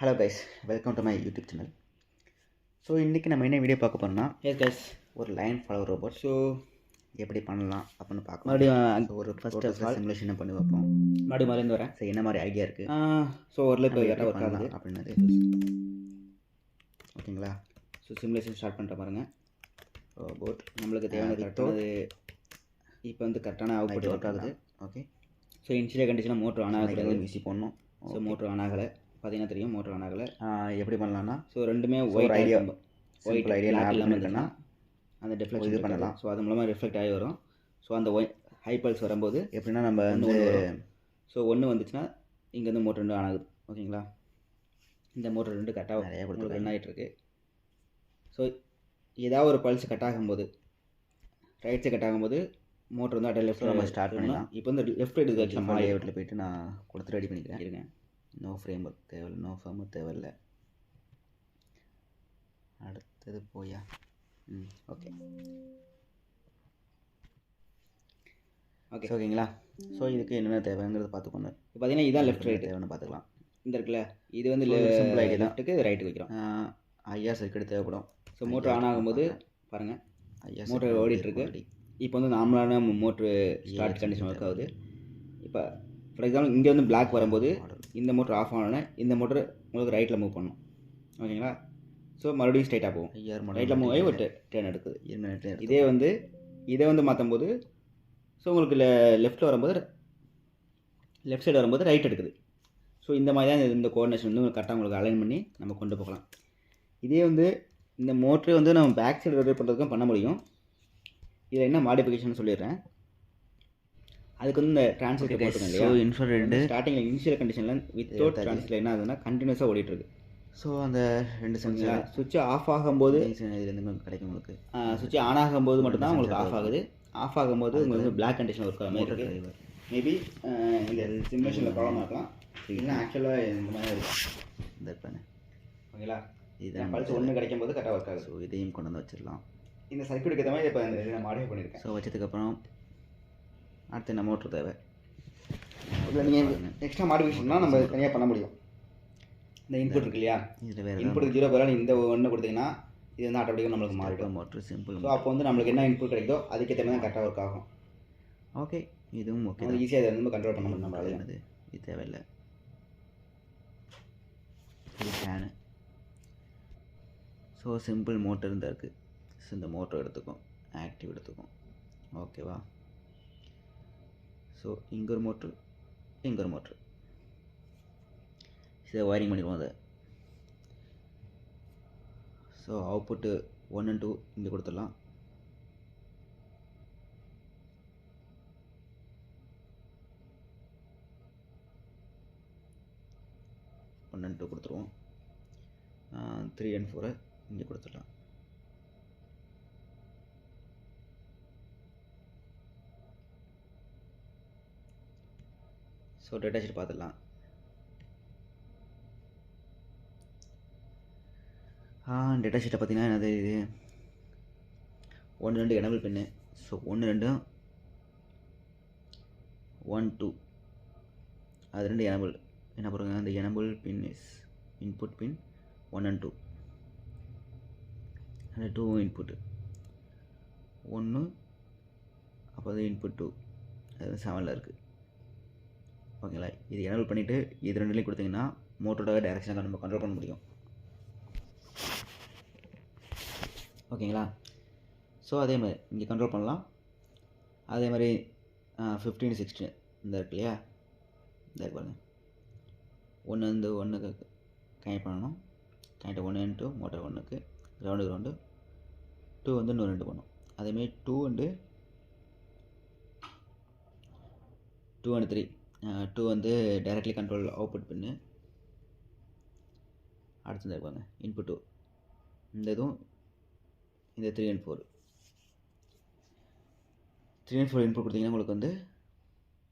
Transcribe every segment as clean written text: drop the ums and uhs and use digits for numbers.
Hello guys, welcome to my YouTube channel. So இன்றைக்கி நம்ம என்ன வீடியோ பார்க்க போகிறோம்னா, கைஸ் ஒரு லைன் ஃபாலோவர் ரோபோட் ஸோ எப்படி பண்ணலாம் அப்படின்னு பார்க்கலாம். மறுபடியும் ஒரு ஃபஸ்ட்டு சிமுலேஷன் பண்ணி வைப்போம். மறுபடியும் மறந்து வரேன். ஸோ என்ன மாதிரி ஐடியா இருக்குது, ஸோ ஒரு இப்போ கரெக்டாக ஒர்க் ஆகுது அப்படின்னது ஓகேங்களா. ஸோ சிமுலேஷன் ஸ்டார்ட் பண்ணுற பாருங்க. ரோபோட் நம்மளுக்கு தேவையான கரெக்டானது இப்போ வந்து கரெக்டான அவுட்புட் ஒர்க் ஆகுது. ஓகே. ஸோ இனிஷியல் கண்டிஷனாக மோட்ரு ஆன் ஆகுது, மிசி போடணும். ஸோ மோட்ரு ஆன் ஆகலை, பார்த்தீங்கன்னா தெரியும் மோட்ரு ஆன் ஆகலை. எப்படி பண்ணலான்னா, ஸோ ரெண்டுமே ஒயிட் ஐடியா இல்லாமல் இருக்குன்னா அந்த இது டிஃப்ளெக்ஷன் பண்ணலாம். ஸோ அது மூலமாக ரிஃப்ளெக்ட் ஆகி வரும். ஸோ அந்த ஹை பல்ஸ் வரும்போது எப்படின்னா நம்ம வந்து ஸோ ஒன்று வந்துச்சுன்னா இங்கேருந்து மோட்ரு 2 ஆன் ஆகுது. ஓகேங்களா, இந்த மோட்ரு 2 கரெக்டாக நிறையா உங்களுக்கு ரன் ஆகிட்டுருக்கு. ஸோ ஏதாவது ஒரு பல்ஸ் கட் ஆகும்போது, ரைட் சைட் கட் ஆகும்போது மோட்ரு வந்து அப்படியே லெஃப்ட் நம்ம ஸ்டார்ட் பண்ணிடலாம். இப்போ வந்து லெஃப்ட் எடுத்து வச்சு நம்ம லேஅவுட்டில் போய்ட்டு நான் கொடுத்து ரெடி பண்ணிக்கிறேன். இருங்க. நோ ஃப்ரேம் ஒர்க் தேவையில்லை, நோ ஃபார்ம் தேவையில்லை. அடுத்தது போயா. ஓகே ஓகே ஓகேங்களா. ஸோ இதுக்கு என்னென்ன தேவைங்கிறது பார்த்துக்கோங்க. இப்போ பார்த்தீங்கன்னா இதுதான் லெஃப்ட் ரைட் தேவைன்னு பார்த்துக்கலாம். இந்த இருக்குல்ல, இது வந்து சிம்பிள் ஐடியா தான். லெஃப்ட்டுக்கு ரைட்டுக்கு வைக்கிறோம். ஐஆர் சர்க்கியூட் தேவைப்படும். ஸோ மோட்ரு ஆன் ஆகும்போது பாருங்கள், ஐஆர் மோட்ரு ஓடிட்டுருக்கு. இப்போ வந்து நார்மலான மோட்ரு ஸ்டார்ட் கண்டிஷன் ஒர்க் ஆகுது. இப்போ ஃபார் எக்ஸாம்பிள் இங்கே வந்து பிளாக் வரும்போது இந்த மோட்ரு ஆஃப் ஆனோடனே இந்த மோட்ரு உங்களுக்கு ரைட்டில் மூவ் பண்ணணும். ஓகேங்களா. ஸோ மறுபடியும் ஸ்ட்ரைட்டாக போகும். ரைட்டில் மூவ் ஆகி ஒரு டேர்ன் எடுக்குது. இதை வந்து மாற்றும் போது ஸோ உங்களுக்கு லெஃப்ட்டில் வரும்போது, லெஃப்ட் சைடு வரும்போது ரைட் எடுக்குது. ஸோ இந்த மாதிரி தான் இந்த கோஆர்டினேஷன் வந்து கரெக்டாக உங்களுக்கு அலைன் பண்ணி நம்ம கொண்டு போகலாம். இதே வந்து இந்த மோட்ரு வந்து நம்ம பேக் சைடு ரொட்டேட் பண்ணுறதுக்கும் பண்ண முடியும். இதில் என்ன மாடிஃபிகேஷன் சொல்லிடுறேன். அதுக்கு வந்து இந்த டிரான்ஸ்லேட்டர் போட்டுருக்கோம் இல்லையா. ஸோ இன்ஃப்ராரெட் ஸ்டார்டிங்கில் இனிஷியல் கண்டிஷனில் வித்தவுட் டிரான்ஸ்லேட் என்ன ஆகுதுன்னா கண்டினியூஸாக ஓடிட்டுருக்கு. ஸோ அந்த 2 சென்சார் சுவிட்ச் ஆஃப் ஆகும்போது இதுலேருந்து கிடைக்கும் உங்களுக்கு. சுவிட்ச் ஆன் ஆகும்போது மட்டும்தான் உங்களுக்கு ஆஃப் ஆகுது. ஆஃப் ஆகும்போது உங்களுக்கு பிளாக் கண்டிஷன் ஒர்க் ஆகிற மாதிரி இருக்குது. மேபி இந்த சிமுலேஷனில் ப்ராப்ளம் இருக்கலாம், இல்லைன்னா ஆக்சுவலாக இந்த மாதிரி இருக்கும். இந்த இருப்பாங்க. ஓகேங்களா. இதுதான் பல்ஸ் 1 கிடைக்கும் போது கரெக்டாக ஒர்க் ஆகுது. ஸோ இதையும் கொண்டு வந்து வச்சிடலாம். இந்த சர்க்யூட்டுக்கு ஏற்ற மாதிரி இப்போ நான் மாடிஃபை பண்ணியிருக்கேன். ஸோ வச்சதுக்கப்புறம் அடுத்து என்ன மோட்ரு தேவை. இதில் நீங்கள் எக்ஸ்ட்ரா மாடிஃபிகேஷன்னா நம்ம தனியாக பண்ண முடியும். இந்த இன்புட் இருக்கு இல்லையா, இதில் வேறு இன்புட்டுக்கு 0 பதிலாக இந்த 1 கொடுத்தீங்கன்னா இது வந்து ஆட்டோமேட்டிக்காக நம்மளுக்கு மாறிடும். Motor simple. ஸோ அப்போ வந்து நம்மளுக்கு என்ன இன்புட் கிடைக்குதோ அதுக்கேற்ற மாதிரி தான் கரெக்டாக ஒர்க் ஆகும். ஓகே, இதுவும் ஓகே. அது ஈஸியாக இதை வந்து கண்ட்ரோல் பண்ண முடியும் நம்மளால. என்னது இது தேவையில்லை. இது ஃபேனு. ஸோ சிம்பிள் மோட்டர் இருந்தால் இருக்குது. ஸோ இந்த மோட்டர் எடுத்துக்கும், ஆக்டிவ் எடுத்துக்கும். ஓகேவா. ஸோ இங்கே ஒரு மோட்ரு, இங்கே ஒரு மோட்ரு. இதை ஒயரிங் பண்ணிடுவோம் அதை. ஸோ அவுட்புட்டு 1 and 2 இங்கே கொடுத்துடலாம். ஒன் அண்ட் 2 கொடுத்துருவோம். 3 and 4 இங்கே கொடுத்துடலாம். ஸோ டேட்டா ஷீட் பார்த்துடலாம். டேட்டா ஷீட்டை பார்த்தீங்கன்னா என்னது, இது 1 2 எனபிள் பின்னு. ஸோ 1 2 1 2 அது 2 எனபிள். என்ன பண்ணுறாங்க, அந்த enable pin is input pin 1 and 2. அந்த 2 இன்புட்டு 1, அப்போ அது இன்புட் 2, அது 7ல் இருக்குது. ஓகேங்களா. இது எனபிள் பண்ணிவிட்டு இது 2லையும் கொடுத்தீங்கன்னா மோட்டரோட டைரெக்ஷனை நம்ம கண்ட்ரோல் பண்ண முடியும். ஓகேங்களா. ஸோ அதே மாதிரி இங்கே கண்ட்ரோல் பண்ணலாம். அதே மாதிரி 15 16 இந்த இருக்கு இல்லையா, இந்த பாருங்க. 1 வந்து 1க்கு கனெக்ட் பண்ணணும். கனெக்ட் 1 and 2 மோட்டர் 1க்கு, கிரவுண்டு 2 வந்து இன்னும் 2 பண்ணும். அதேமாதிரி 2 and 3 2 வந்து டைரக்ட்லி கண்ட்ரோல் அவுட்புட் பின்னு. அடுத்து இருப்பாங்க இன்புட் 2. இந்த இதுவும் இந்த 3 and 4 இன்புட் கொடுத்தீங்கன்னா உங்களுக்கு வந்து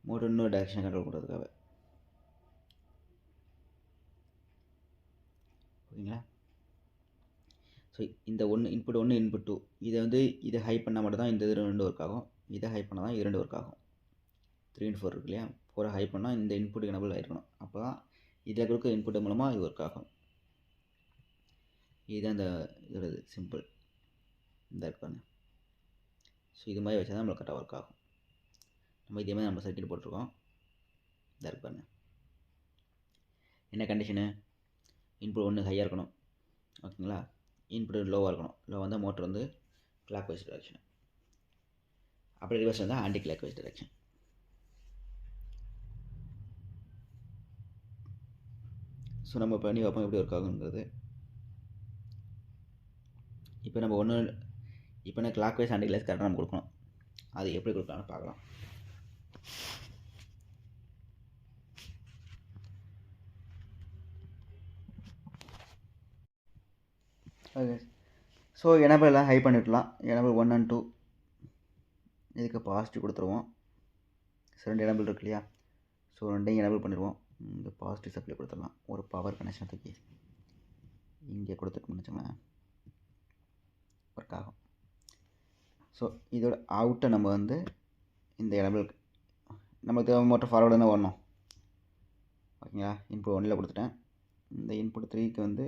மோட்டர் இன்னொரு டைரெக்ஷனை கண்ட்ரோல் பண்ணுறதுக்காக. ஓகேங்களா. ஸோ இந்த இன்புட் 1 இன்புட் 2 இதை வந்து இதை ஹை பண்ணால் மட்டும் தான் இந்த இது 2 ஒர்க் ஆகும். இதை ஹை பண்ணால் தான் இது 2 ஒர்க் ஆகும். 3 and 4 இருக்கு இல்லையா, 4 ஹை பண்ணால் இந்த இன்புட் எனபிள் ஆகிருக்கணும். அப்போ தான் இதில் கொடுக்க இன்புட் மூலமாக இது ஒர்க் ஆகும். இதுதான் இந்த இதோட சிம்பிள் இந்த இருப்பாங்க. ஸோ இது மாதிரி வச்சா தான் நம்மளுக்கு கரெக்டாக ஒர்க் ஆகும். நம்ம இதே மாதிரி நம்ம சர்க்கியூட் போட்டிருக்கோம். இந்த இருப்பாங்க. என்ன கண்டிஷனு? இன்புட் ஒன்று ஹையாக இருக்கணும், ஓகேங்களா. இன்புட் லோவாக இருக்கணும். லோ வந்தால் மோட்டர் வந்து கிளாக் வைஸ் டைரக்ஷன், அப்படி ரிவர்ஸ் வந்தால் anti clock wise direction. So நம்ம பண்ணி வைப்போம் எப்படி ஒர்க் ஆகுங்கிறது. இப்போ நம்ம இப்போ நான் கிளாக் வைஸ் ஆன்டி கிளாக் கரெக்டாக நம்ம கொடுக்கணும். அது எப்படி கொடுக்கலாம்னு பார்க்கலாம். ஓகே. ஸோ எனபிள் எல்லாம் ஹை பண்ணிவிடலாம். எனபிள் 1 and 2 இதுக்கு பாசிட்டிவ் கொடுத்துருவோம். ஸோ 2 எனபிள் இருக்கு இல்லையா, ஸோ 2 எனபிள் பண்ணிடுவோம். இந்த பாசிட்டிவ் சப்ளை கொடுத்துடலாம். ஒரு பவர் கனெக்ஷன் தூக்கி இங்கே கொடுத்துட்டு வச்சுங்களேன், ஒர்க் ஆகும். ஸோ இதோட அவுட்டை நம்ம வந்து இந்த எனபிள் நமக்கு மோட்டர் ஃபார்வர்டு தான் வரணும், ஓகேங்களா. இன்புட் 1ல் கொடுத்துட்டேன். இந்த இன்புட் 3க்கு வந்து